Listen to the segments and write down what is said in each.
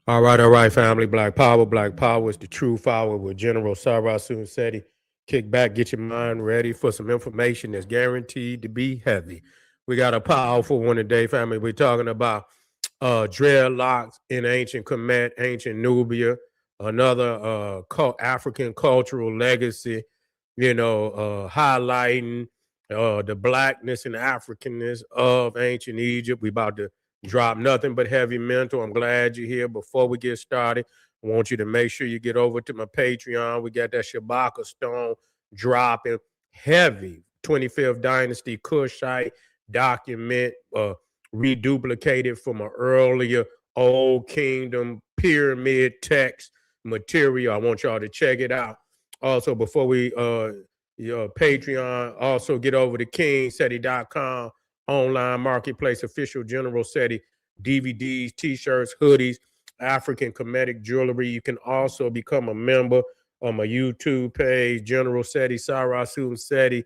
All right, family. Black Power is the true power with General Sarasu Seti. Kick back, get your mind ready for some information that's guaranteed to be heavy. We got a powerful one today, family. We're talking about dreadlocks in ancient Kemet, ancient Nubia, another African cultural legacy, highlighting the blackness and Africanness of ancient Egypt. We about to drop nothing but heavy mental. I'm glad you're here. Before we get started, I want you to make sure you get over to my Patreon. We got that Shabaka Stone dropping heavy 25th Dynasty Kushite document, reduplicated from an earlier Old Kingdom pyramid text material. I want y'all to check it out. Also, before we Patreon, also get over to kingseti.com online marketplace, official General Seti DVDs, t-shirts, hoodies, African Kemetic jewelry. You can also become a member on my YouTube page, General Seti, Sarasu Seti.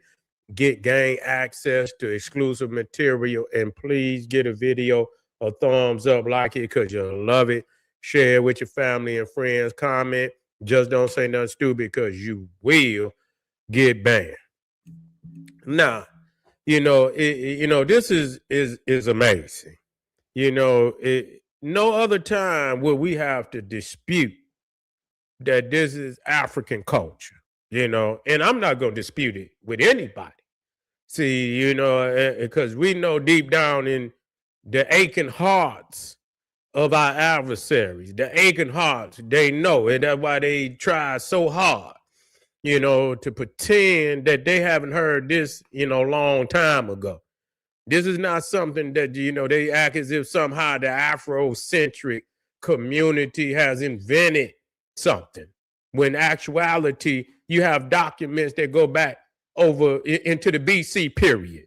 Gain access to exclusive material, and please get a video a thumbs up, like it because you'll love it. Share it with your family and friends. Comment. Just don't say nothing stupid because you will get banned. Now, this is amazing. No other time will we have to dispute that this is African culture, and I'm not going to dispute it with anybody. See, because we know deep down in the aching hearts of our adversaries, the aching hearts, they know, and that's why they try so hard, to pretend that they haven't heard this, long time ago. This is not something that, they act as if somehow the Afrocentric community has invented something. When actuality, you have documents that go back over into the BC period,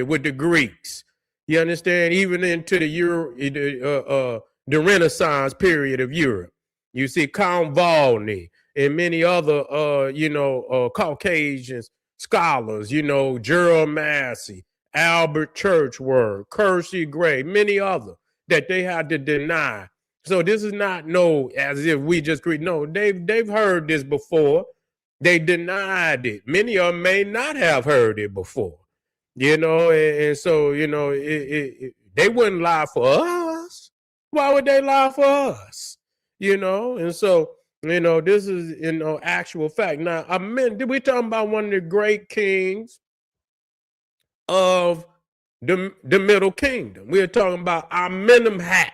with the Greeks. You understand? Even into the Renaissance period of Europe. You see Count Volney and many other, Caucasian scholars, Gerald Massey, Albert Churchward, Kersey Gray, many other that they had to deny. So this is not as if we just create. No, they've heard this before. They denied it. Many of them may not have heard it before, and so, they wouldn't lie for us. Why would they lie for us? And so, this is, actual fact. Now, did we talking about one of the great kings of the Middle Kingdom? We're talking about Amenemhat,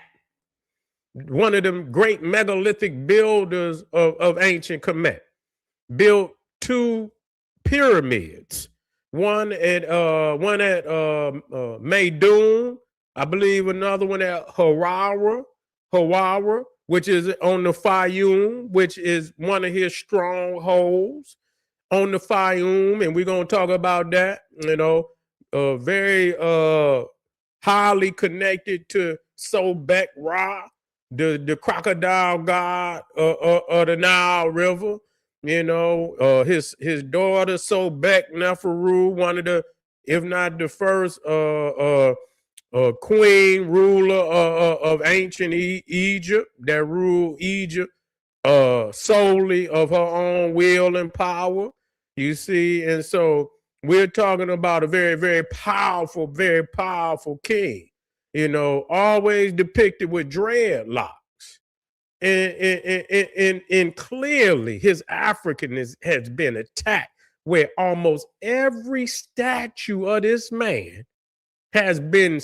one of them great megalithic builders of ancient Kemet. Built two pyramids, one at Meidum, I believe, another one at Hawara, which is on the Faiyum, which is one of his strongholds on the Faiyum, and we're gonna talk about that. Very highly connected to Sobek Ra, the crocodile god of the Nile River. His daughter Sobek Neferu, one of the, if not the first queen ruler of ancient Egypt, that ruled Egypt solely of her own will and power. You see, and so we're talking about a very, very powerful king. Always depicted with dreadlocks. And clearly his Africanness has been attacked, where almost every statue of this man has been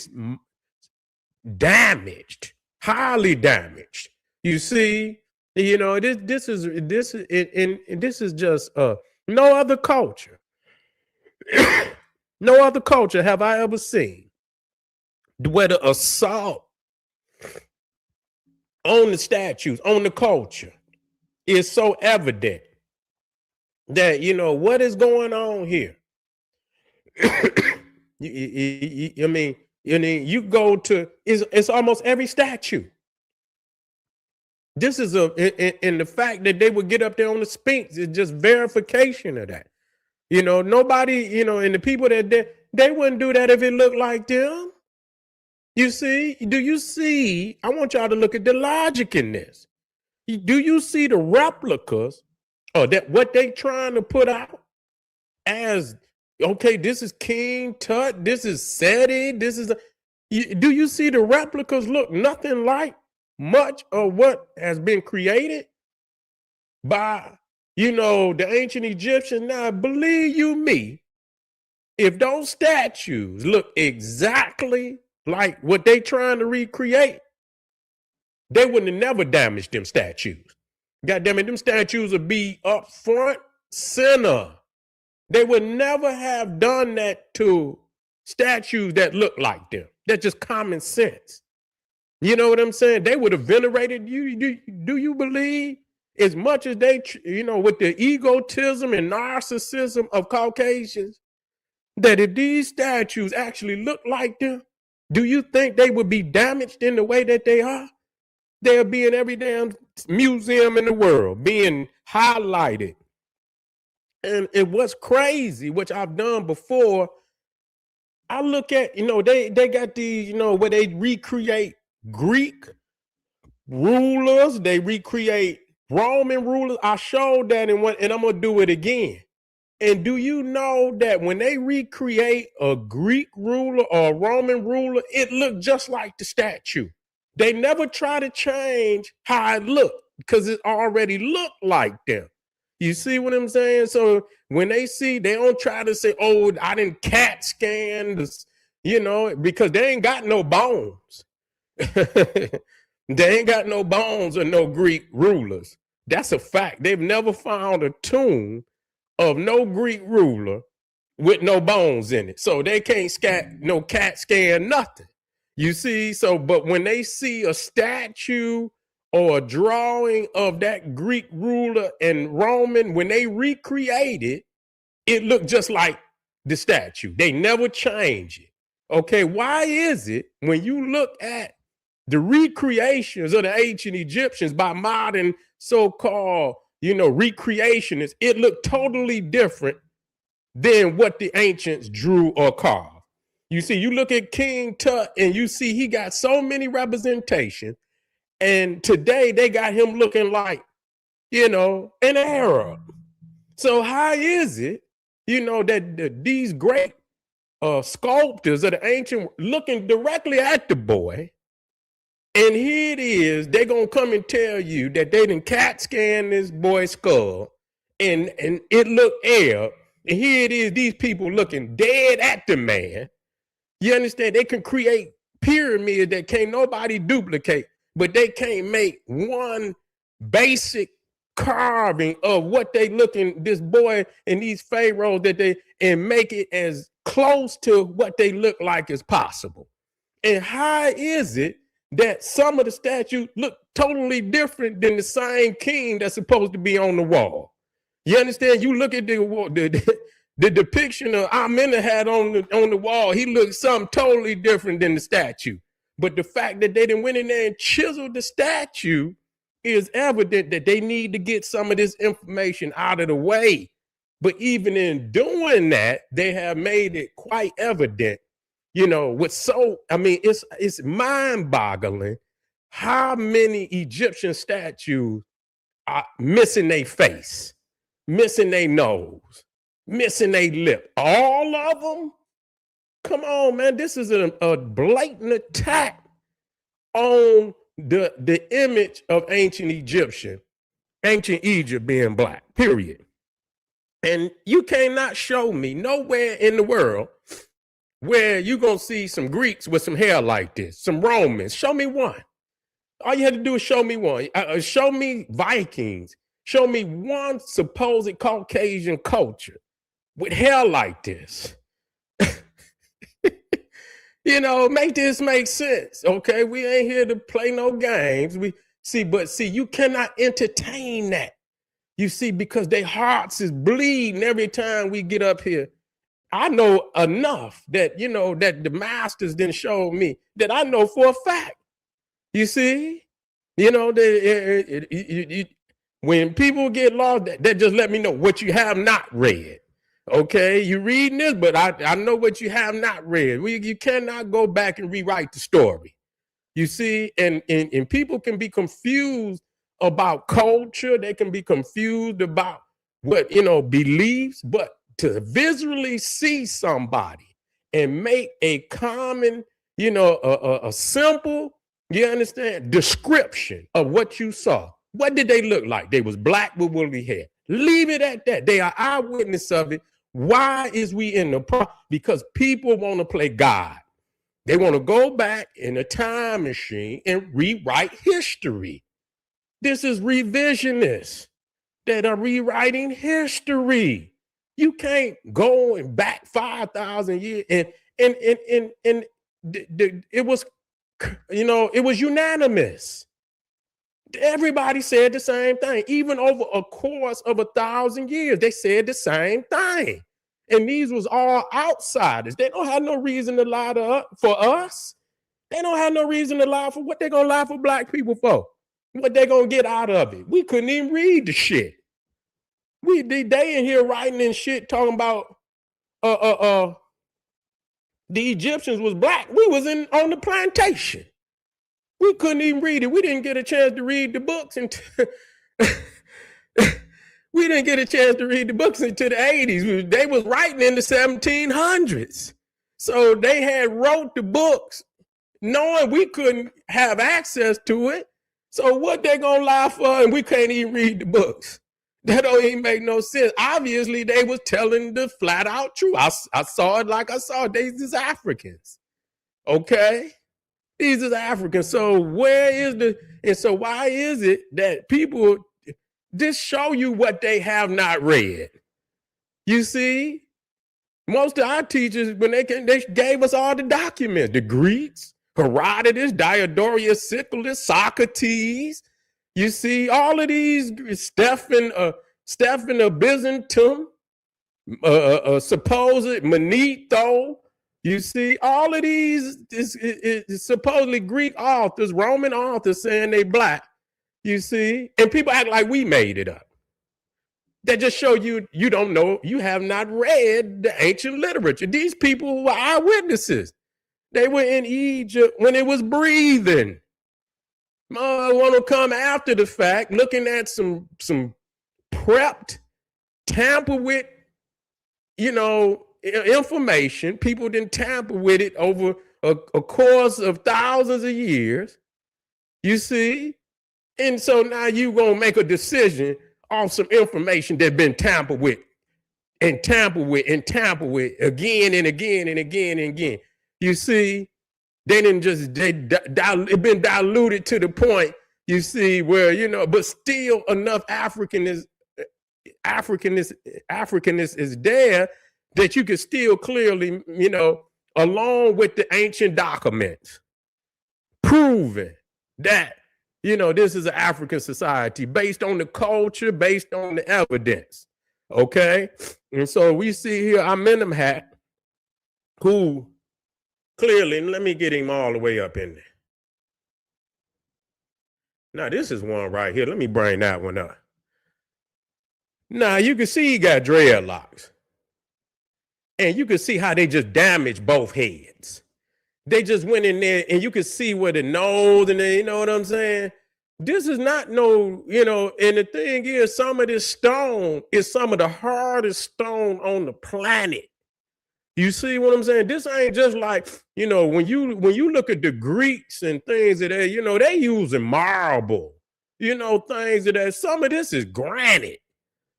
damaged, highly damaged. You see, this is just no other culture. No other culture have I ever seen where the assault on the statues, on the culture, is so evident that, what is going on here? You go to, it's almost every statue. This is in the fact that they would get up there on the Sphinx is just verification of that. Nobody, and the people that they wouldn't do that if it looked like them. You see, do you see? I want y'all to look at the logic in this. Do you see the replicas or that what they trying to put out as okay, this is King Tut, this is Seti, this is do you see the replicas look nothing like much of what has been created by the ancient Egyptians? Now, believe you me, if those statues look exactly like what they trying to recreate, they wouldn't have never damaged them statues. God damn it, them statues would be up front center. They would never have done that to statues that look like them. That's just common sense. You know what I'm saying? They would have venerated you. Do you believe as much as they, with the egotism and narcissism of Caucasians, that if these statues actually look like them, do you think they would be damaged in the way that they are? They'll be in every damn museum in the world, being highlighted. And what's crazy, which I've done before, I look at, they got these, where they recreate Greek rulers, they recreate Roman rulers. I showed that and I'm going to do it again. And do you know that when they recreate a Greek ruler or a Roman ruler, it looked just like the statue? They never try to change how it looked because it already looked like them. You see what I'm saying? So when they don't try to say, oh, I didn't CAT scan this, because they ain't got no bones. They ain't got no bones or no Greek rulers. That's a fact. They've never found a tomb of no Greek ruler with no bones in it. So they can't CAT scan nothing. You see? So, but when they see a statue or a drawing of that Greek ruler and Roman, when they recreate it, it looked just like the statue. They never change it. Okay, why is it when you look at the recreations of the ancient Egyptians by modern so-called, recreationists, it looked totally different than what the ancients drew or carved? You see, you look at King Tut and you see he got so many representations. And today they got him looking like, an Arab. So how is it, that these great sculptors of the ancient looking directly at the boy, and here it is, they're going to come and tell you that they didn't CAT scan this boy's skull and it looked Arab. And here it is, these people looking dead at the man. You understand? They can create pyramids that can't nobody duplicate, but they can't make one basic carving of what they looking, this boy and these pharaohs and make it as close to what they look like as possible. And how is it that some of the statues look totally different than the same king that's supposed to be on the wall? You understand? You look at the depiction of Amenemhat on the wall, he looks something totally different than the statue. But the fact that they didn't went in there and chiseled the statue is evident that they need to get some of this information out of the way. But even in doing that, they have made it quite evident, it's mind-boggling how many Egyptian statues are missing their face, missing their nose, missing their lip. All of them? Come on, man. This is a blatant attack on the image of ancient Egypt being black, period. And you cannot show me nowhere in the world where you're going to see some Greeks with some hair like this, some Romans. Show me one. All you had to do is show me one. Show me Vikings. Show me one supposed Caucasian culture with hair like this. Make this make sense. Okay, we ain't here to play no games. You cannot entertain that. You see, because their hearts is bleeding every time we get up here. I know enough that, that the masters didn't show me that I know for a fact. You see, when people get lost, that just let me know what you have not read. Okay, you reading this, but I know what you have not read. You cannot go back and rewrite the story. You see, and people can be confused about culture. They can be confused about what, beliefs, but to visually see somebody and make a common, a simple, you understand, description of what you saw. What did they look like? They was black with woolly hair. Leave it at that. They are eyewitness of it. Why is we in the problem? Because people want to play God. They want to go back in a time machine and rewrite history. This is revisionists that are rewriting history. You can't go back 5,000 years and it was, it was unanimous. Everybody said the same thing. Even over a course of 1,000 years, they said the same thing. And these was all outsiders. They don't have no reason to lie for us. They don't have no reason to lie for what they're going to lie for black people for. What they're going to get out of it. We couldn't even read the shit. They in here writing and shit talking about the Egyptians was black. We was on the plantation. We couldn't even read it. We didn't get a chance to read the books until we didn't get a chance to read the books until the 80s. They was writing in the 1700s. So they had wrote the books knowing we couldn't have access to it. So what they gonna lie for and we can't even read the books? That don't even make no sense. Obviously, they was telling the flat out truth. I saw it like I saw it. These is Africans. Okay? These is Africans. So so why is it that people just show you what they have not read? You see, most of our teachers, when they gave us all the documents, the Greeks, Herodotus, Diodorus Siculus, Socrates. You see, all of these, Stephen of Byzantium, supposed Manetho. You see, all of these is supposedly Greek authors, Roman authors saying they black. You see, and people act like we made it up. That just show you don't know, you have not read the ancient literature. These people were eyewitnesses. They were in Egypt when it was breathing. I want to come after the fact, looking at some prepped, tampered with, information. People didn't tamper with it over a course of thousands of years. You see? And so now you going to make a decision on some information that's been tampered with and tampered with and tampered with again and again and again and again. You see, it been diluted to the point, you see, where, but still enough Africanness is there that you can still clearly, along with the ancient documents, proving that, this is an African society based on the culture, based on the evidence. Okay. And so we see here Amenemhat, who clearly, let me get him all the way up in there. Now, this is one right here. Let me bring that one up. Now, you can see he got dreadlocks. And you can see how they just damaged both heads. They just went in there and you can see where the nose and you know what I'm saying? This is not and the thing is, some of this stone is some of the hardest stone on the planet. You see what I'm saying? This ain't just like, when you look at the Greeks and things that they using marble, things that some of this is granite.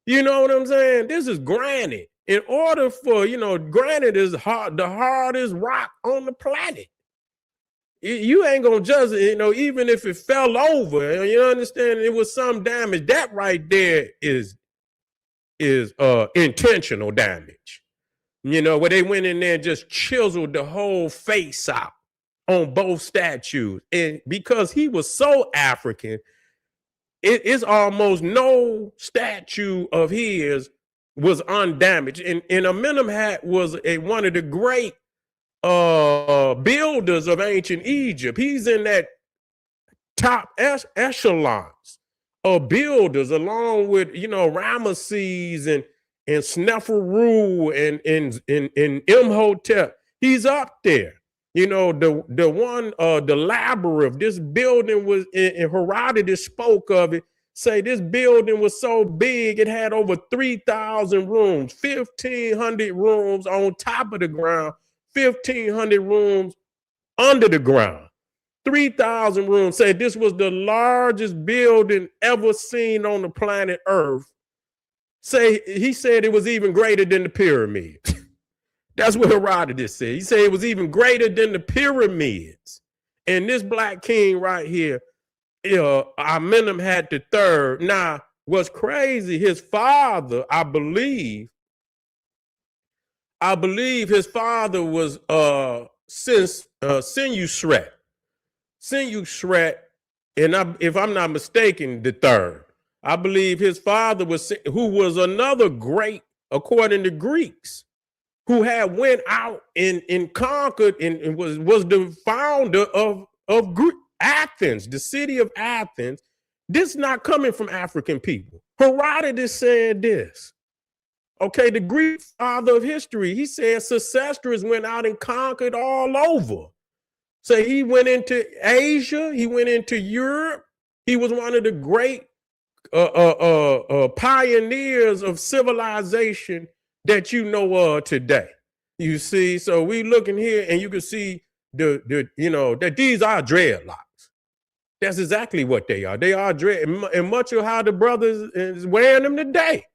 You know what I'm saying? This is granite. In order for, granite is the hardest rock on the planet. You ain't gonna judge it, even if it fell over, you understand, it was some damage. That right there is intentional damage. Where they went in there and just chiseled the whole face out on both statues. And because he was so African, it is almost no statue of his was undamaged. And Amenemhat was one of the great builders of ancient Egypt. He's in that top echelons of builders, along with, Ramesses and Sneferu and Imhotep. He's up there. You know, the one, the labyrinth, this building was, and Herodotus spoke of it, say this building was so big, it had over 3,000 rooms, 1,500 rooms on top of the ground, 1,500 rooms under the ground, 3,000 rooms. Say this was the largest building ever seen on the planet Earth. Say, he said it was even greater than the pyramids. That's what Herodotus said. He said it was even greater than the pyramids. And this black king right here, Amenemhat III. Now, what's crazy, his father, I believe his father was Senusret. Senusret, and if I'm not mistaken, the third. I believe his father was, who was another great, according to Greeks, who had went out and conquered and was the founder of Athens, the city of Athens. This is not coming from African people. Herodotus said this. Okay, the Greek father of history, he said Sesostris went out and conquered all over. So he went into Asia, he went into Europe. He was one of the great pioneers of civilization that you know of today. You see, so we looking here and you can see that these are dreadlocks. That's exactly what they are. They are dread, and much of how the brothers is wearing them today,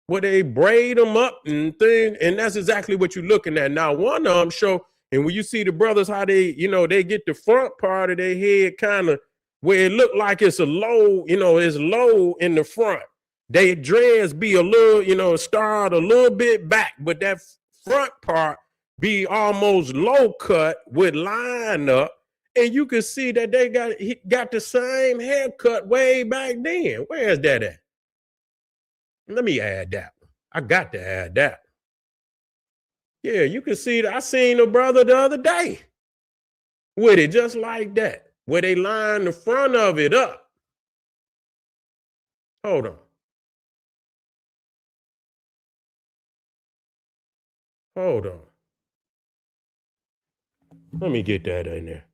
where they braid them up and things, and that's exactly what you're looking at. Now, one of them show, and when you see the brothers, how they get the front part of their head kind of where it look like it's a low, it's low in the front. They dreads be a little, start a little bit back, but that front part be almost low cut with line up. And you can see that he got the same haircut way back then. Where's that at? Let me add that one. I got to add that. Yeah, you can see that. I seen a brother the other day with it just like that, where they line the front of it up. Hold on. Hold on. Let me get that in there.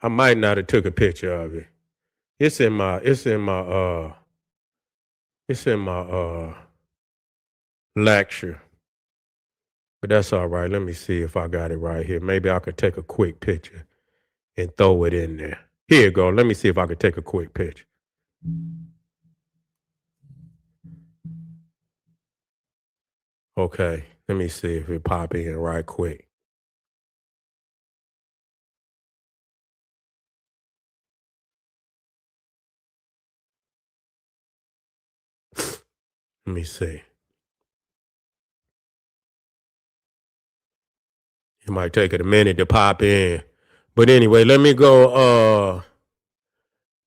I might not have took a picture of it. It's in my lecture. But that's all right. Let me see if I got it right here. Maybe I could take a quick picture and throw it in there. Here you go. Let me see if I could take a quick picture. Okay. Let me see if it pop in right quick. Let me see. It might take it a minute to pop in. But anyway, let me go.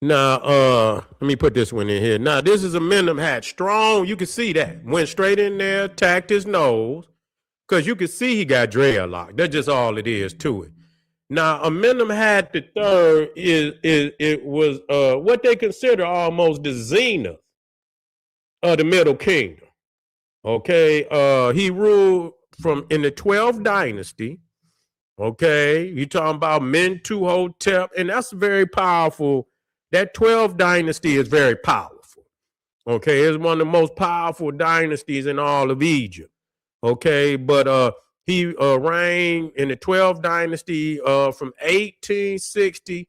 Let me put this one in here. Now, this is Amenemhat. Strong. You can see that. Went straight in there, tacked his nose. Because you can see he got dreadlock. That's just all it is to it. Now, Amenemhat III was what they consider almost the zenith of the Middle Kingdom. Okay, he ruled in the 12th dynasty. Okay, you talking about Mentuhotep, and that's very powerful. That 12th dynasty is very powerful. Okay, it's one of the most powerful dynasties in all of Egypt. Okay, but he reigned in the 12th dynasty from 1860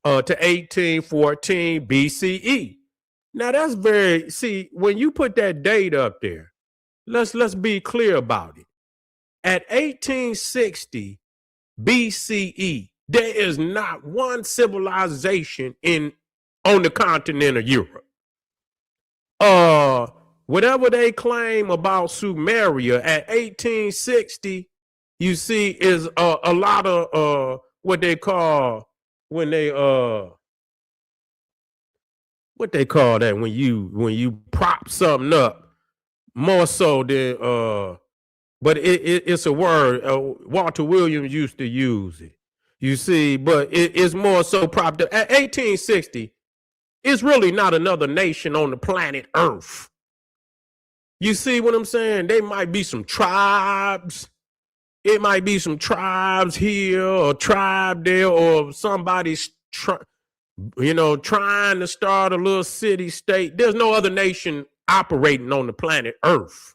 to 1814 BCE. Now that's when you put that date up there, let's be clear about it. At 1860 BCE, there is not one civilization on the continent of Europe. Whatever they claim about Sumeria at 1860, you see, is a lot of what they call when you prop something up more so than but it's a word. Walter Williams used to use it. You see, but it's more so propped up. At 1860, it's really not another nation on the planet Earth. You see what I'm saying? They might be some tribes. It might be some tribes here or tribe there, or somebody's trying to start a little city state. There's no other nation operating on the planet Earth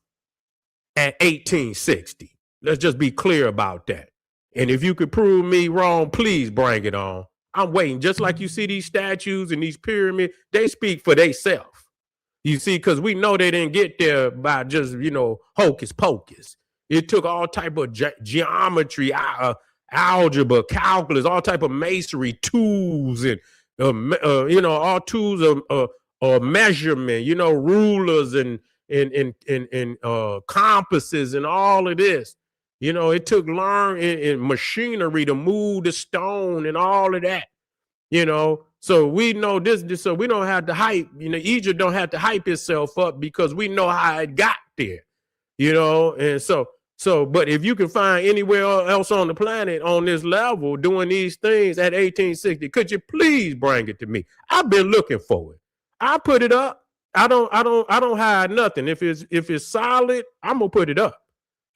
at 1860. Let's just be clear about that. And if you could prove me wrong, please bring it on. I'm waiting. Just like you see these statues and these pyramids, they speak for themselves. You see, because we know they didn't get there by just, hocus pocus. It took all type of geometry, algebra, calculus, all type of masonry tools, and all tools of measurement. Rulers and compasses and all of this. It took learn machinery to move the stone and all of that. So we know this, so we don't have to hype. Egypt don't have to hype itself up because we know how it got there. And so, but if you can find anywhere else on the planet on this level doing these things at 1860, could you please bring it to me? I've been looking for it. I put it up. I don't hide nothing. If it's solid, I'm gonna put it up.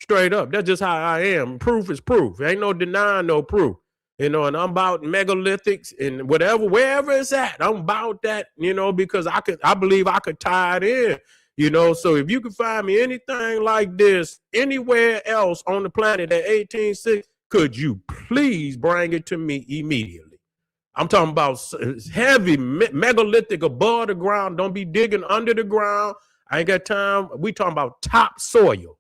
Straight up. That's just how I am. Proof is proof. Ain't no denying no proof. And I'm about megalithics and wherever it's at, I'm about that, because I believe I could tie it in. So if you can find me anything like this anywhere else on the planet at 1860, could you please bring it to me immediately? I'm talking about heavy megalithic above the ground. Don't be digging under the ground. I ain't got time. We talking about topsoil.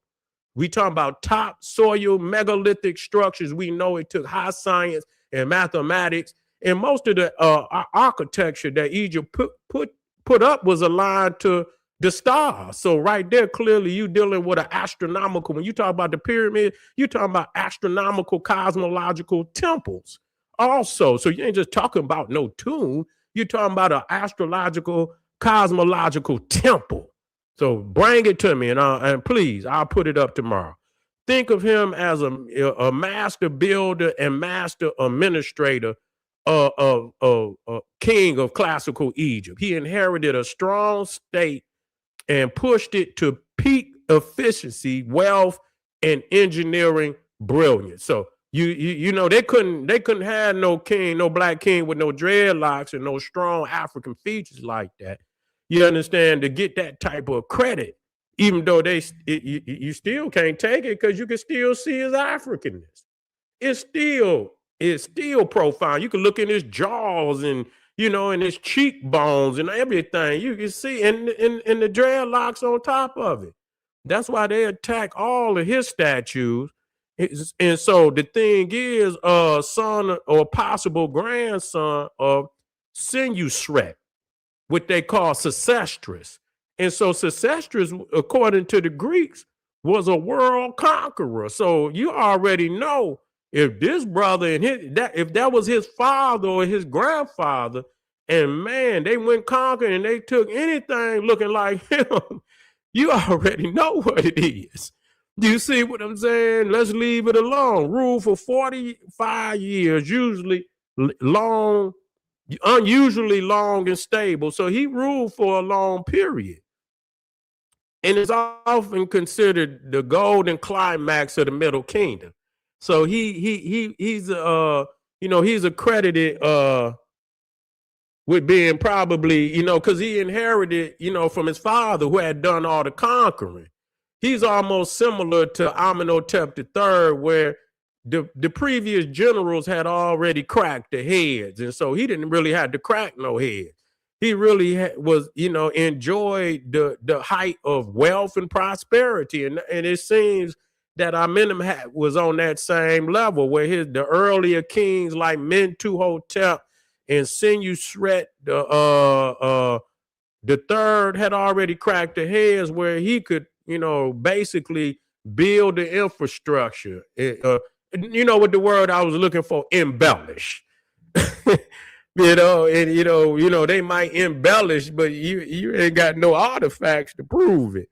We talking about topsoil megalithic structures. We know it took high science and mathematics, and most of the architecture that Egypt put up was aligned to the stars. So right there, clearly you dealing with an astronomical, when you talk about the pyramid, you're talking about astronomical cosmological temples also. So you ain't just talking about no tomb, you're talking about an astrological cosmological temple. So bring it to me, and please, I'll put it up tomorrow. Think of him as a master builder and master administrator, king of classical Egypt. He inherited a strong state and pushed it to peak efficiency, wealth, and engineering brilliance. So they couldn't have no king, no black king with no dreadlocks and no strong African features like that. You understand, to get that type of credit, even though you still can't take it because you can still see his Africanness. It's still profound. You can look in his jaws and and his cheekbones and everything. You can see and the dreadlocks on top of it. That's why they attack all of his statues. And so the thing is, son or possible grandson of Senusret, what they call Sesostris. And so Sesostris, according to the Greeks, was a world conqueror. So you already know, if this brother and if that was his father or his grandfather, and man, they went conquering and they took anything looking like him, you already know what it is. Do you see what I'm saying? Let's leave it alone. Rule for 45 years, usually long, unusually long and stable. So he ruled for a long period. And is often considered the golden climax of the Middle Kingdom. So he's accredited with being probably, because he inherited, from his father who had done all the conquering. He's almost similar to Amenhotep III, where the previous generals had already cracked the heads. And so he didn't really have to crack no heads. He really was, enjoyed the height of wealth and prosperity. And it seems that Amenhotep was on that same level, where the earlier kings like Mentuhotep and Senusret the third had already cracked the heads, where he could, basically build the infrastructure. What the word I was looking for, embellish. They might embellish, but you ain't got no artifacts to prove it,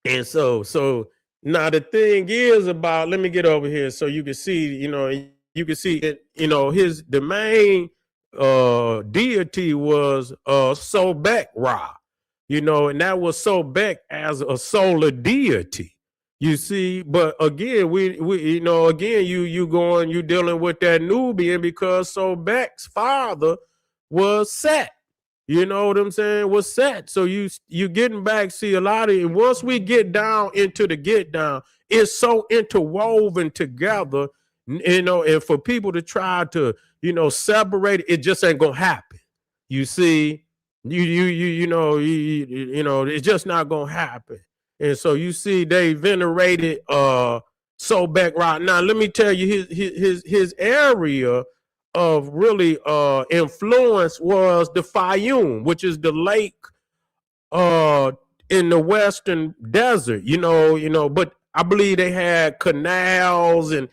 And so Now the thing is about, let me get over here so you can see, you can see it, the main deity was Sobek Ra, and that was Sobek as a solar deity. You see, but again, again, you dealing with that Nubian because Sobek's father was Set. You know what I'm saying? Was Set. So you getting back, see a lot of it. Once we get down into the get down, it's so interwoven together, and for people to try to, separate it, it just ain't gonna happen. You see, it's just not gonna happen. And so you see, they venerated Sobek right now. Let me tell you, his area of really influence was the Faiyum, which is the lake uh in the western desert, but I believe they had canals and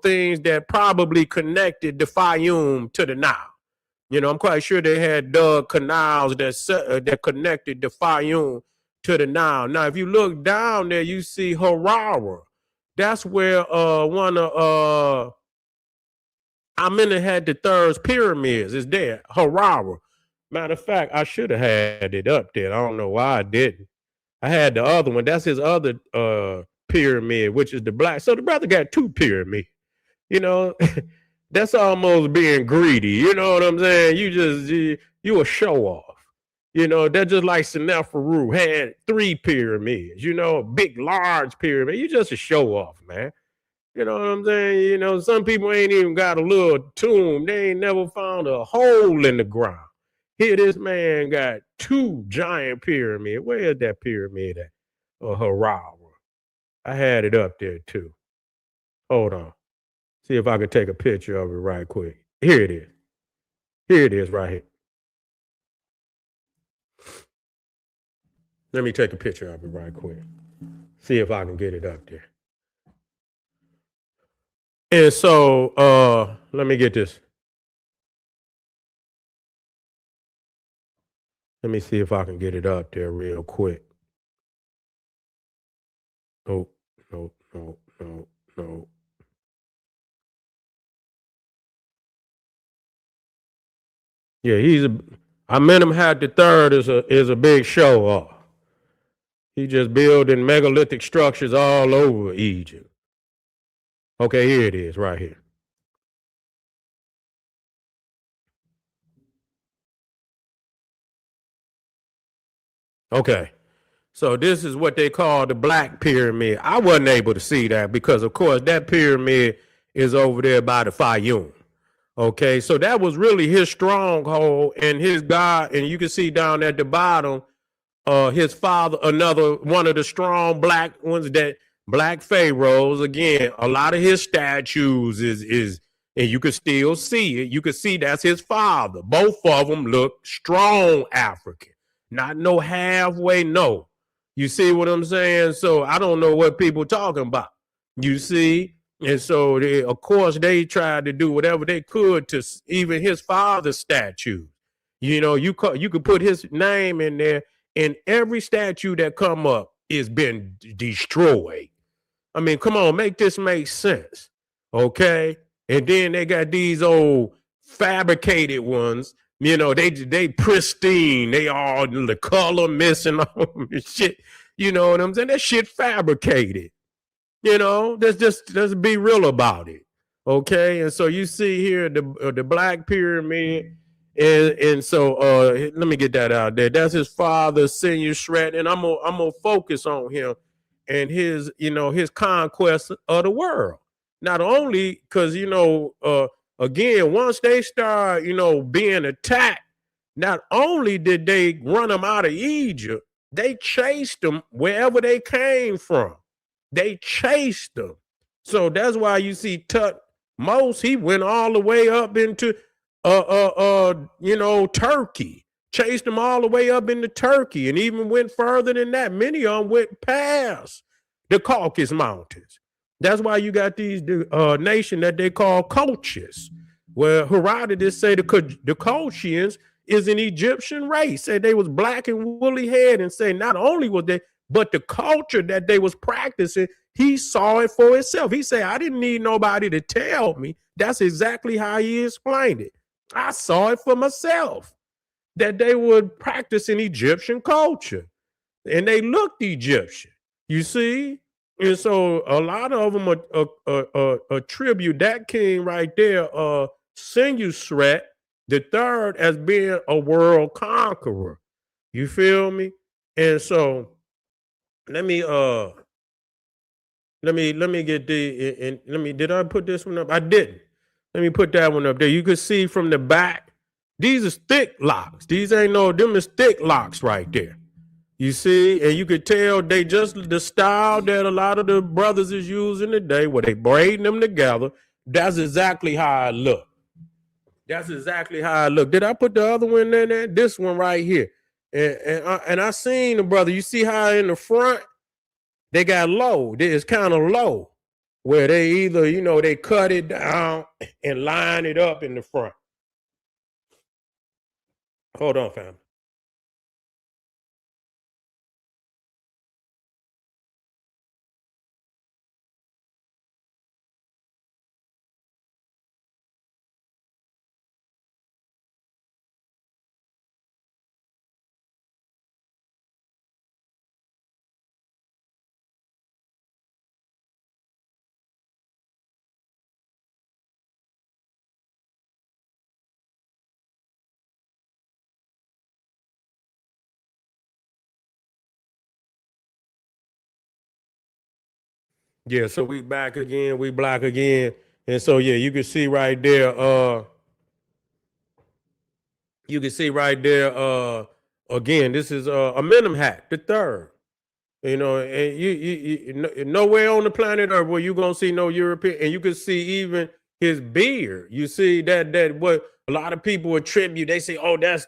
things that probably connected the Faiyum to the Nile. I'm quite sure they had dug canals that connected the Faiyum to the Nile. Now, if you look down there, you see Harara. That's where one of Amenemhat III's pyramids is there, Harara. Matter of fact, I should have had it up there. I don't know why I didn't. I had the other one. That's his other pyramid, which is the black. So the brother got two pyramids. That's almost being greedy. You know what I'm saying? You a show off. That's just like Seneferu had three pyramids. A big, large pyramid. You just a show off, man. You know what I'm saying? Some people ain't even got a little tomb. They ain't never found a hole in the ground. Here, this man got two giant pyramids. Where is that pyramid at? Harara. I had it up there too. Hold on. See if I can take a picture of it right quick. Here it is. Here it is right here. Let me take a picture of it right quick. See if I can get it up there. And so let me get this. Let me see if I can get it up there real quick. No. Yeah, Amenemhat III is a big show off. He just building megalithic structures all over Egypt. Okay, here it is, right here. Okay. So this is what they call the Black Pyramid. I wasn't able to see that because, of course, that pyramid is over there by the Faiyum. Okay, so that was really his stronghold and his God. And you can see down at the bottom, his father, another one of the strong black ones, that black pharaohs. Again, a lot of his statues is and you can still see it. You can see that's his father. Both of them look strong African, not no halfway. No, you see what I'm saying? So I don't know what people talking about. You see. And so, of course, they tried to do whatever they could to even his father's statue. You could put his name in there, and every statue that come up is been destroyed. I mean, come on, make this make sense, okay? And then they got these old fabricated ones. They pristine. They all the color missing shit. You know what I'm saying? That shit fabricated. Let's be real about it. Okay. And so you see here the Black Pyramid. And so let me get that out there. That's his father, Senior Shred. And I'm gonna focus on him and his conquest of the world. Not only because, again, once they start, being attacked, not only did they run them out of Egypt, they chased them wherever they came from. They chased them. So that's why you see Tutmos, he went all the way up into Turkey. Chased them all the way up into Turkey and even went further than that. Many of them went past the Caucasus Mountains. That's why you got these nation that they call Colchians, where Herodotus say the Colchians is an Egyptian race. Say they was black and woolly head, and say not only was they, But the culture that they was practicing, he saw it for himself. He said, I didn't need nobody to tell me. That's exactly how he explained it. I saw it for myself that they were practicing Egyptian culture and they looked Egyptian, you see? And so a lot of them attribute that king right there, Senusret the third, as being a world conqueror. You feel me? And so let me let me get the and let me did I put this one up? I didn't. Let me put that one up there. You can see from the back, these are thick locks. These ain't no them is thick locks right there. You see, and you could tell they just the style that a lot of the brothers is using today, where they braiding them together. That's exactly how I look. That's exactly how I look. Did I put the other one in there? This one right here. And I seen the brother. You see how in the front they got low. It's kind of low, where they either they cut it down and line it up in the front. Hold on, fam. Yeah, so we back again, we black again. And so yeah, you can see right there, again, this is Amenemhat the third. And nowhere on the planet Earth where you gonna see no European, and you can see even his beard. You see that what a lot of people attribute. They say, oh, that's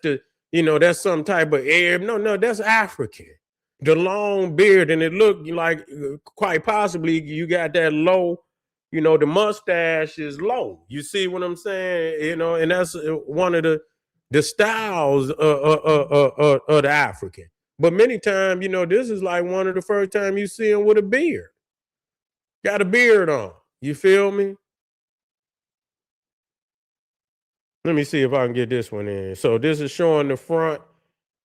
some type of Arab. No, that's African. The long beard, and it looked like quite possibly you got that low. The mustache is low. You see what I'm saying? And that's one of the styles of the African. But many times, this is like one of the first time you see him with a beard. Got a beard on. You feel me? Let me see if I can get this one in. So this is showing the front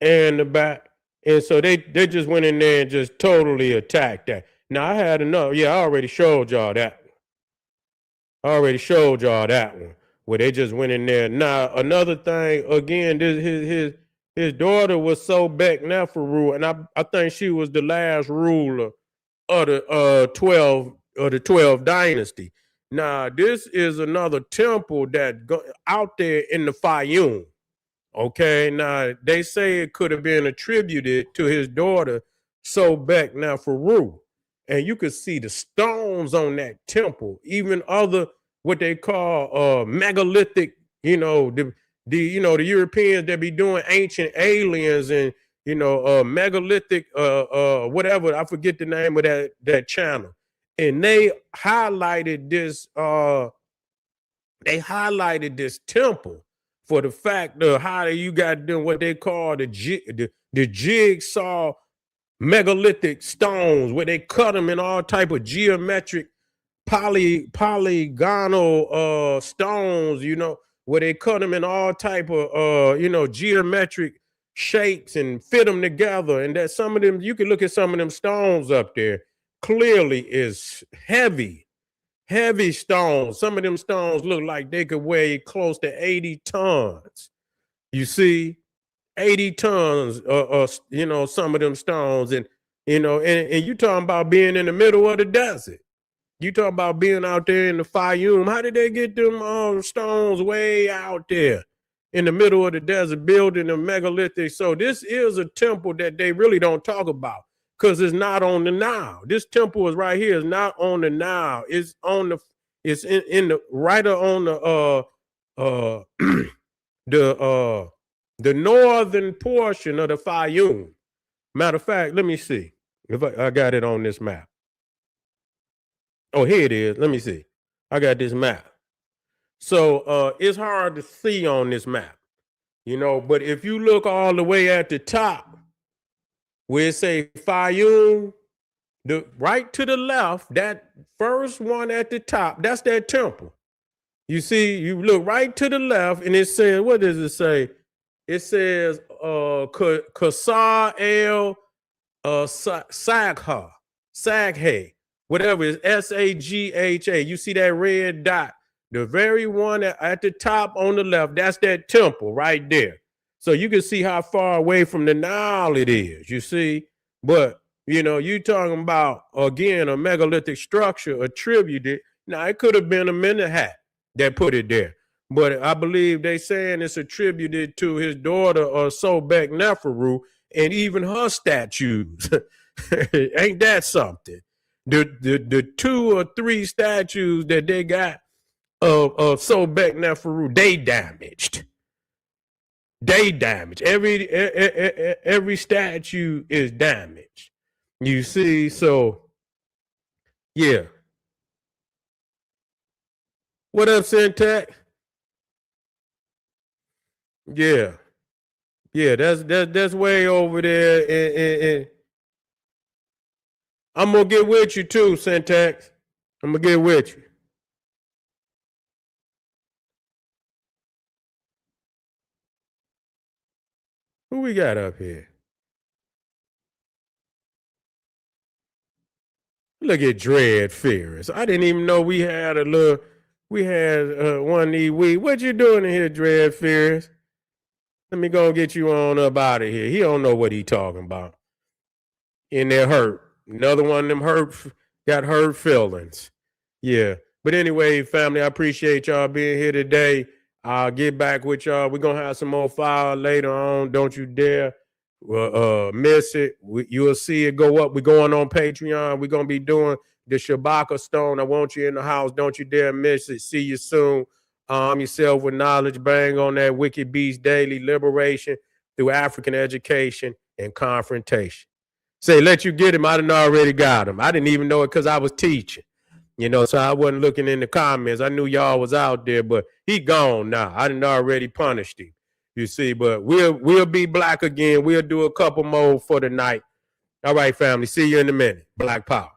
and the back. And so they just went in there and just totally attacked that. Now I had enough. Yeah, I already showed y'all that. One where they just went in there. Now another thing, again, this his daughter was Sobek Neferu, and I think she was the last ruler of the 12 dynasty. Now this is another temple that out there in the Faiyum. Okay, now they say it could have been attributed to his daughter Sobek Neferu, and you could see the stones on that temple, even other what they call megalithic. The Europeans that be doing ancient aliens and megalithic whatever, I forget the name of that channel, and they highlighted this temple for the fact of how you got them what they call the jigsaw megalithic stones, where they cut them in all type of geometric polygonal stones, where they cut them in all type of geometric shapes and fit them together. And that some of them, you can look at some of them stones up there, clearly is heavy stones. Some of them stones look like they could weigh close to 80 tons. You see, 80 tons, some of them stones. And you talking about being in the middle of the desert. You talk about being out there in the Faiyum. How did they get them stones way out there in the middle of the desert, building a megalithic? So this is a temple that they really don't talk about because it's not on the Nile. This temple is right here. It's not on the Nile. It's on the. It's in the right on the the northern portion of the Faiyum. Matter of fact, let me see if I got it on this map. Oh, here it is. Let me see. I got this map. So it's hard to see on this map, but if you look all the way at the top, where it say Faiyum, right to the left, that first one at the top, that's that temple. You see, you look right to the left, and it says, what does it say? It says Kasar El Sagha, whatever is Sagha. You see that red dot, the very one at the top on the left, that's that temple right there. So you can see how far away from the Nile it is, you see. But, you talking about, again, a megalithic structure attributed. Now, it could have been a Menehat that put it there. But I believe they saying it's attributed to his daughter, Sobek Neferu, and even her statues. Ain't that something? The 2 or 3 statues that they got of Sobek Neferu, they damaged. Every statue is damaged. You see, so yeah. What up, Syntax? Yeah. Yeah, that's way over there. And I'm gonna get with you too, Syntax. I'm gonna get with you. Who we got up here? Look at Dread Fearers. I didn't even know we had one of these. What you doing in here, Dread Fearers? Let me go get you on up out of here. He don't know what he talking about. In there hurt. Another one of them got hurt feelings. Yeah. But anyway, family, I appreciate y'all being here today. I'll get back with y'all. We're going to have some more fire later on. Don't you dare miss it. You'll see it go up. We're going on Patreon. We're going to be doing the Shabaka Stone. I want you in the house. Don't you dare miss it. See you soon. Arm yourself with knowledge. Bang on that Wicked Beast Daily Liberation through African education and confrontation. Say, let you get him. I didn't already got him. I didn't even know it because I was teaching. So I wasn't looking in the comments. I knew y'all was out there, but he gone now. I didn't already punished him. You see, but we'll be black again. We'll do a couple more for the night. All right, family. See you in a minute. Black Power.